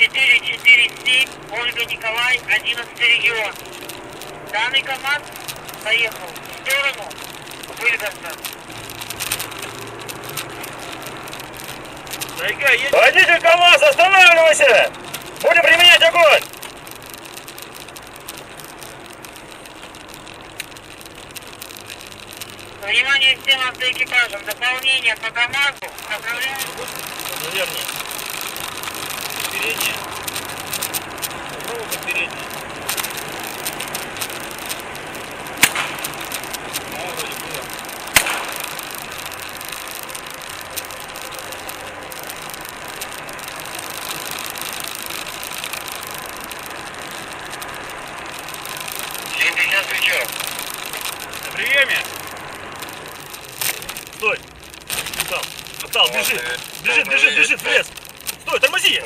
447, Ольга Николай, 11 регион. Данный КамАЗ поехал в сторону Выльгаса. Водитель КамАЗ, останавливайся! Будем применять огонь! Внимание всем автоэкипажам, дополнение по КамАЗу направляем. Наверное. Переднее. Попробуй переднее. Вроде было. На приеме. Стой. Встал. Бежит, в лес. Стой, тормози.